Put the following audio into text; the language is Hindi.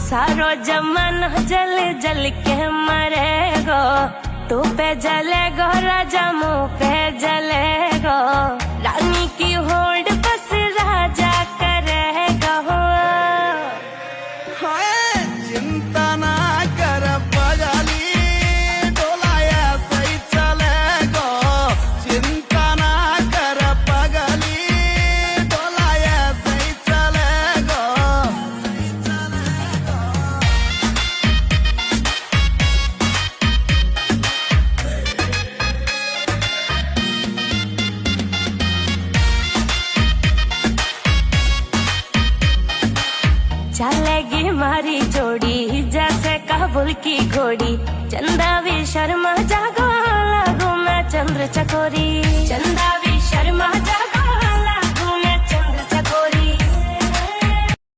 सारो जमाना जल जल के मरेगो, तू पे जलेगो राजा मुँह पे जलेगो, रानी की होल्ड बस राजा करेगो। चिंता ना कर पगली, डोलाया सही चलेगो, चिंता ना कर पगली, डोलाया सही चलेगो। चलेगी मारी जोड़ी जैसे काबुल की घोड़ी, चंदा भी शर्मा जागो, लागू मैं चंद्र चकोरी, चंदा भी शर्मा जागो।